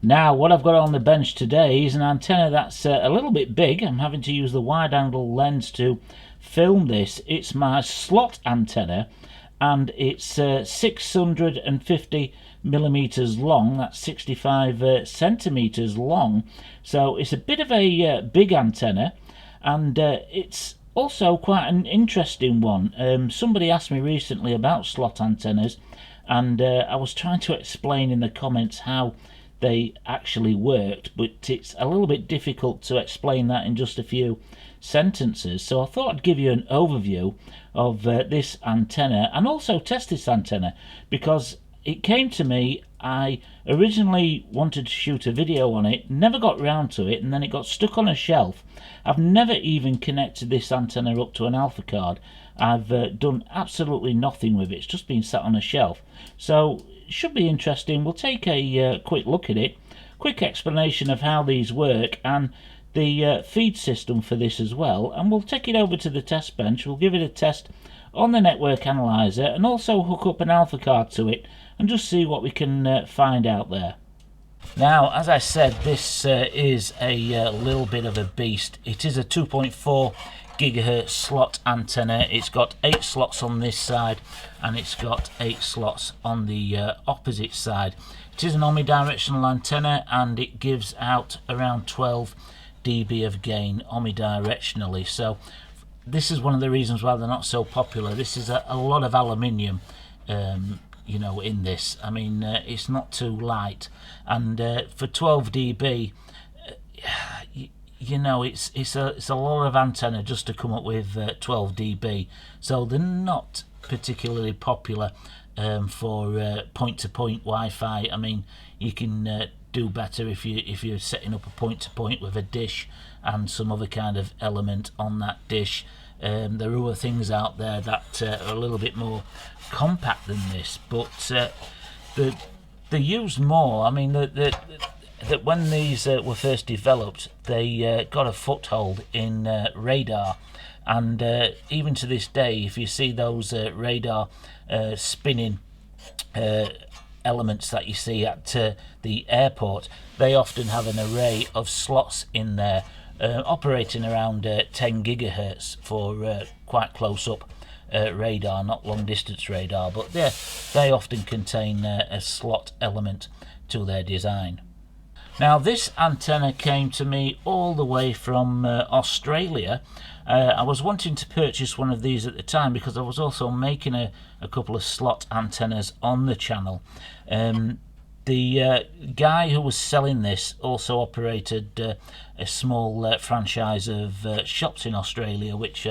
Now what I've got on the bench today is an antenna that's a little bit big. I'm having to use the wide angle lens to film this. It's my slot antenna and it's 650 millimeters long. That's 65 centimeters long, so it's a bit of a big antenna, and it's also quite an interesting one. Somebody asked me recently about slot antennas, and I was trying to explain in the comments how they actually worked, but it's a little bit difficult to explain that in just a few sentences. So I thought I'd give you an overview of this antenna and also test this antenna, because it came to me. I originally wanted to shoot a video on it, never got round to it, and then it got stuck on a shelf. I've never even connected this antenna up to an alpha card. I've done absolutely nothing with it. It's just been sat on a shelf. So it should be interesting. We'll take a quick look at it, quick explanation of how these work and the feed system for this as well, and we'll take it over to the test bench. We'll give it a test on the network analyzer and also hook up an alpha card to it and just see what we can find out there. Now, as I said, this is a little bit of a beast. It is a 2.4 GHz slot antenna. It's got 8 slots on this side and it's got 8 slots on the opposite side. It is an omnidirectional antenna and it gives out around 12 dB of gain omnidirectionally. So this is one of the reasons why they're not so popular. This is a lot of aluminium you know, in this. I mean, it's not too light, and for 12 dB, you know, it's a lot of antenna just to come up with 12 dB. So they're not particularly popular for point-to-point Wi-Fi. I mean, you can do better if you're setting up a point-to-point with a dish and some other kind of element on that dish. There are other things out there that are a little bit more compact than this, but they're used more. I mean, that when these were first developed, they got a foothold in radar, and even to this day, if you see those radar spinning elements that you see at the airport, they often have an array of slots in there, operating around 10 gigahertz for quite close up radar, not long distance radar, but they often contain a slot element to their design. Now, this antenna came to me all the way from Australia. I was wanting to purchase one of these at the time because I was also making a couple of slot antennas on the channel. The guy who was selling this also operated a small franchise of shops in Australia, which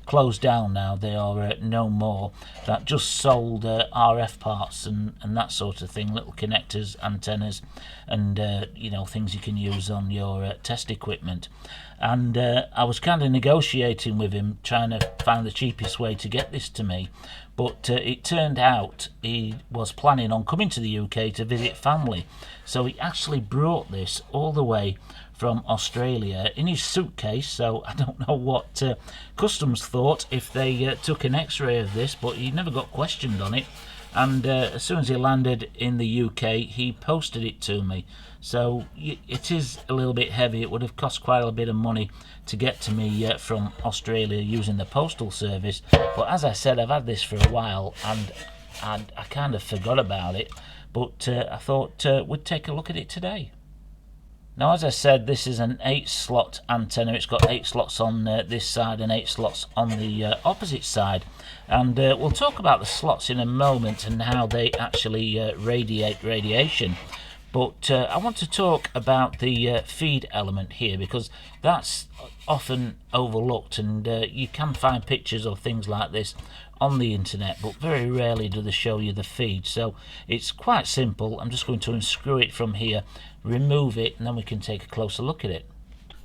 closed down now. They are no more. That just sold RF parts and that sort of thing, little connectors, antennas, and you know, things you can use on your test equipment. And I was kind of negotiating with him, trying to find the cheapest way to get this to me, but it turned out he was planning on coming to the UK to visit family, so he actually brought this all the way from Australia in his suitcase. So I don't know what customs thought if they took an x-ray of this, but he never got questioned on it, and as soon as he landed in the UK, he posted it to me. So it is a little bit heavy. It would have cost quite a bit of money to get to me from Australia using the postal service, but as I said, I've had this for a while and I kind of forgot about it, but I thought we'd take a look at it today. Now, as I said, this is an 8-slot antenna. It's got 8 slots on this side and 8 slots on the opposite side, and we'll talk about the slots in a moment and how they actually radiate radiation. But I want to talk about the feed element here, because that's often overlooked, and you can find pictures of things like this on the internet, but very rarely do they show you the feed. So it's quite simple. I'm just going to unscrew it from here, remove it, and then we can take a closer look at it.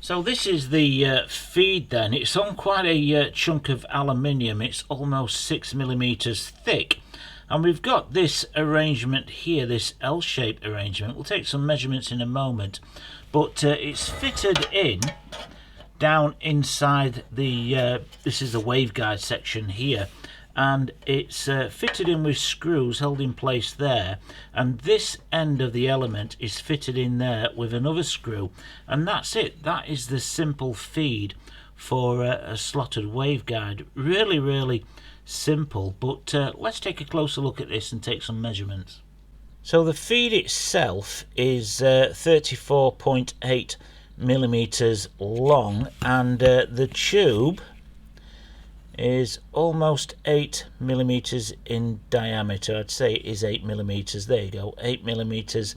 So this is the feed then. It's on quite a chunk of aluminium. It's almost 6 millimeters thick. And we've got this arrangement here, this L-shaped arrangement. We'll take some measurements in a moment, but it's fitted in down inside the this is the waveguide section here, and it's fitted in with screws held in place there, and this end of the element is fitted in there with another screw, and that's it. That is the simple feed for a slotted waveguide. Really simple, but let's take a closer look at this and take some measurements. So the feed itself is 34.8 millimeters long, and the tube is almost 8 millimeters in diameter. I'd say it is 8 millimeters. There you go, 8 millimeters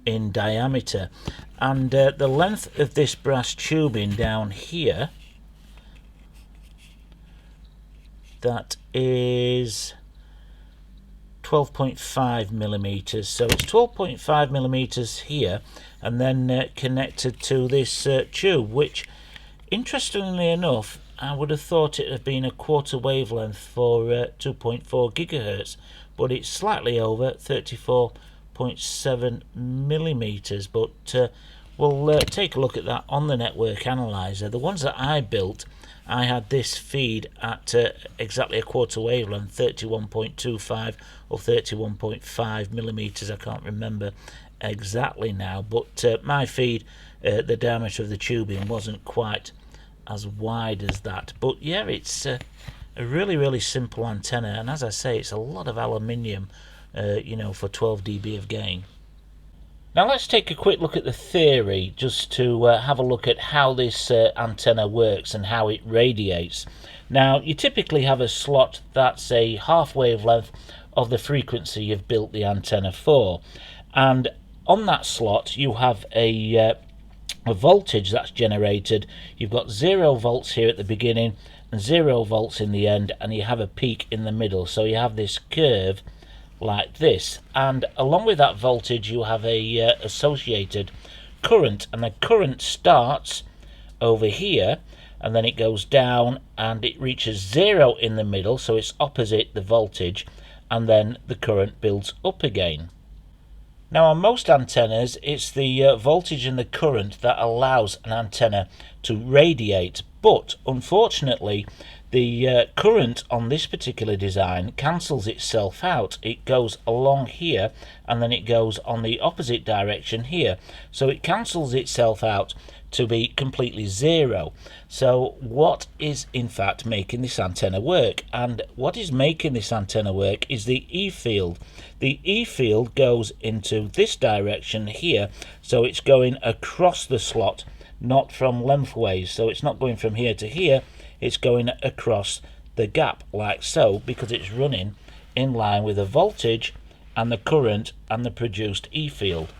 in diameter. And the length of this brass tubing down here, that is 12.5 millimeters. So it's 12.5 millimeters here, and then connected to this tube, which, interestingly enough, I would have thought it had been a quarter wavelength for 2.4 GHz, but it's slightly over 34.7 millimeters. But we'll take a look at that on the network analyzer. The ones that I built, I had this feed at exactly a quarter wavelength, 31.25 or 31.5 millimeters. I can't remember exactly now, but my feed, the diameter of the tubing wasn't quite as wide as that. But yeah, it's a really simple antenna, and as I say, it's a lot of aluminium, you know, for 12 dB of gain. Now let's take a quick look at the theory, just to have a look at how this antenna works and how it radiates. Now, you typically have a slot that's a half wavelength of the frequency you've built the antenna for, and on that slot you have a voltage that's generated. You've got 0 volts here at the beginning and 0 volts in the end, and you have a peak in the middle. So you have this curve like this, and along with that voltage you have a associated current, and the current starts over here and then it goes down and it reaches 0 in the middle, so it's opposite the voltage, and then the current builds up again. Now, on most antennas, it's the voltage and the current that allows an antenna to radiate, but unfortunately the current on this particular design cancels itself out. It goes along here and then it goes on the opposite direction here, so it cancels itself out to be completely 0. So what is in fact making this antenna work? And what is making this antenna work is the E field. The E field goes into this direction here, so it's going across the slot, not from lengthways. So it's not going from here to here, it's going across the gap like so, because it's running in line with the voltage and the current and the produced E field.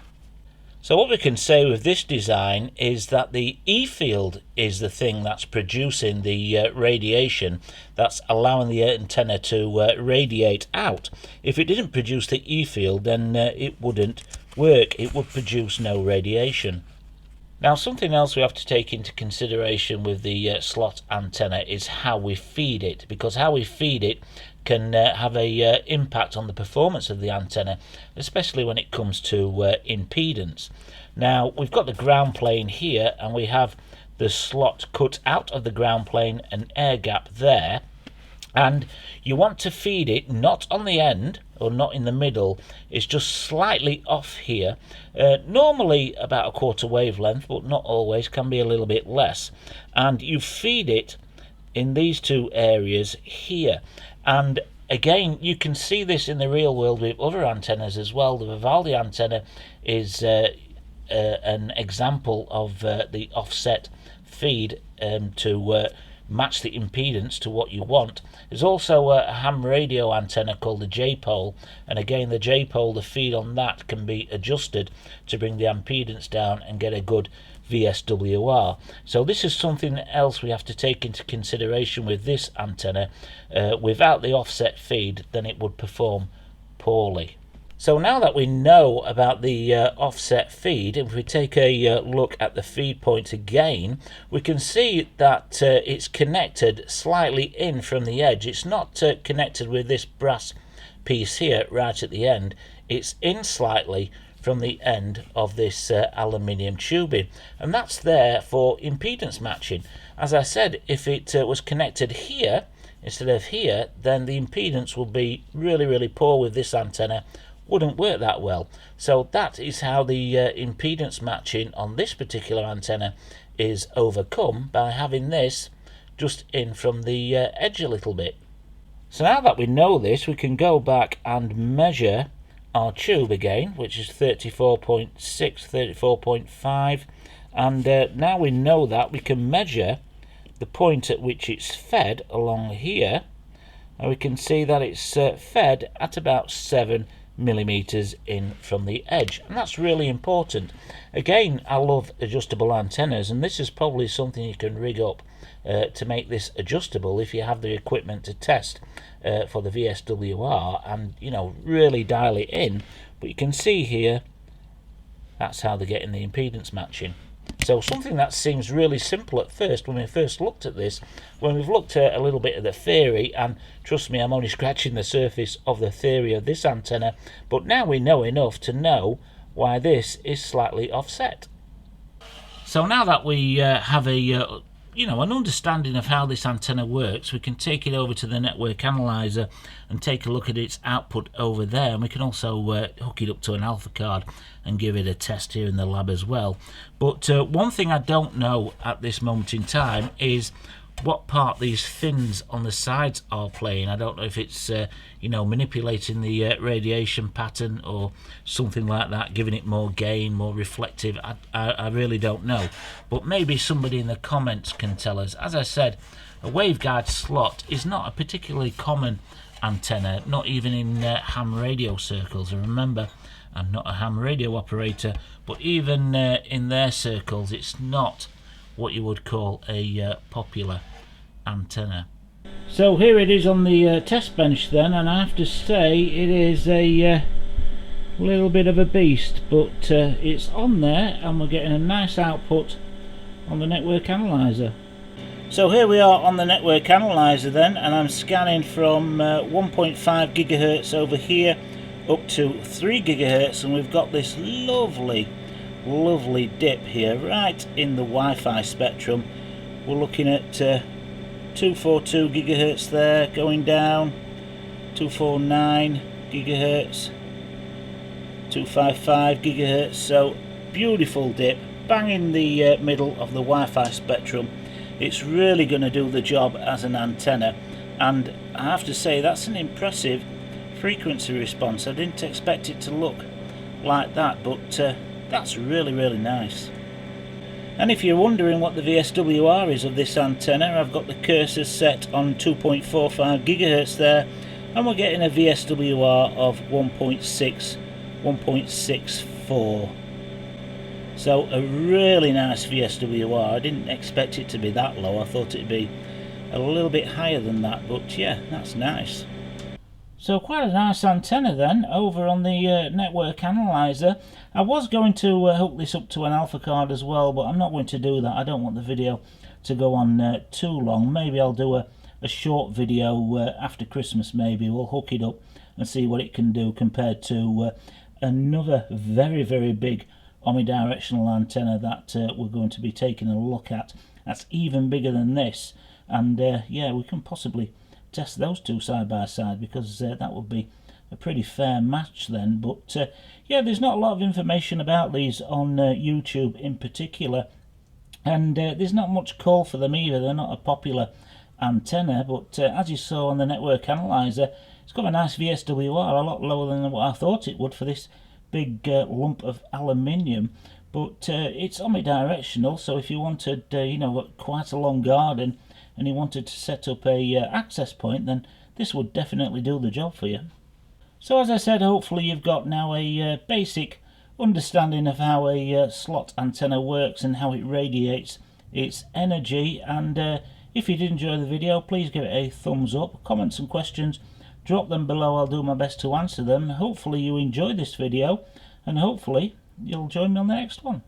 So what we can say with this design is that the E field is the thing that's producing the radiation, that's allowing the antenna to radiate out. If it didn't produce the E field, then it wouldn't work. It would produce no radiation. Now, something else we have to take into consideration with the slot antenna is how we feed it, because how we feed it can have a impact on the performance of the antenna, especially when it comes to impedance. Now, we've got the ground plane here, and we have the slot cut out of the ground plane, an air gap there, and you want to feed it not on the end or not in the middle. It's just slightly off here, normally about a quarter wavelength, but not always, can be a little bit less, and you feed it in these two areas here. And again, you can see this in the real world with other antennas as well. The Vivaldi antenna is an example of the offset feed to match the impedance to what you want. There's also a ham radio antenna called the J-pole, and again the J-pole, the feed on that can be adjusted to bring the impedance down and get a good VSWR. So this is something else we have to take into consideration with this antenna. Without the offset feed, then it would perform poorly. So now that we know about the offset feed, if we take a look at the feed point again, we can see that it's connected slightly in from the edge. It's not connected with this brass piece here right at the end. It's in slightly from the end of this aluminium tubing, and that's there for impedance matching. As I said, if it was connected here, instead of here, then the impedance will be really poor with this antenna, wouldn't work that well. So that is how the impedance matching on this particular antenna is overcome, by having this just in from the edge a little bit. So now that we know this, we can go back and measure our tube again, which is 34.6, 34.5, and now we know that, we can measure the point at which it's fed along here, and we can see that it's fed at about 7 millimeters in from the edge, and that's really important. Again, I love adjustable antennas, and this is probably something you can rig up to make this adjustable if you have the equipment to test for the VSWR, and really dial it in. But you can see here, that's how they're getting the impedance matching. So something that seems really simple at first when we first looked at this, when we've looked at a little bit of the theory, and trust me, I'm only scratching the surface of the theory of this antenna, but now we know enough to know why this is slightly offset. So now that we have a an understanding of how this antenna works, we can take it over to the network analyzer and take a look at its output over there, and we can also hook it up to an alpha card and give it a test here in the lab as well. But one thing I don't know at this moment in time is what part these fins on the sides are playing. I don't know if it's manipulating the radiation pattern or something like that, giving it more gain, more reflective. I really don't know, but maybe somebody in the comments can tell us. As I said, a waveguide slot is not a particularly common antenna, not even in ham radio circles. And remember, I'm not a ham radio operator, but even in their circles, it's not what you would call a popular antenna. So here it is on the test bench then, and I have to say it is a little bit of a beast, but it's on there and we're getting a nice output on the network analyzer. So here we are on the network analyzer then, and I'm scanning from 1.5 gigahertz over here up to 3 gigahertz, and we've got this lovely dip here right in the Wi-Fi spectrum. We're looking at 242 gigahertz there, going down 249 gigahertz, 255 gigahertz. So beautiful dip, bang in the middle of the Wi-Fi spectrum. It's really going to do the job as an antenna, and I have to say that's an impressive frequency response. I didn't expect it to look like that, but that's really nice. And if you're wondering what the VSWR is of this antenna, I've got the cursor set on 2.45 gigahertz there, and we're getting a VSWR of 1.64. So a really nice VSWR. I didn't expect it to be that low. I thought it'd be a little bit higher than that, but yeah, that's nice. So quite a nice antenna then over on the network analyzer. I was going to hook this up to an alpha card as well, but I'm not going to do that. I don't want the video to go on too long. Maybe I'll do a short video after Christmas. Maybe we'll hook it up and see what it can do compared to another very big omnidirectional antenna that we're going to be taking a look at. That's even bigger than this, and yeah, we can possibly test those two side by side, because that would be a pretty fair match then. But yeah, there's not a lot of information about these on YouTube in particular, and there's not much call for them either. They're not a popular antenna, but as you saw on the network analyzer, it's got a nice VSWR, a lot lower than what I thought it would for this big lump of aluminium. But it's omnidirectional, so if you wanted quite a long garden and you wanted to set up a access point, then this would definitely do the job for you. So as I said, hopefully you've got now a basic understanding of how a slot antenna works and how it radiates its energy. And if you did enjoy the video, please give it a thumbs up. Comments and questions, drop them below. I'll do my best to answer them. Hopefully you enjoyed this video, and hopefully you'll join me on the next one.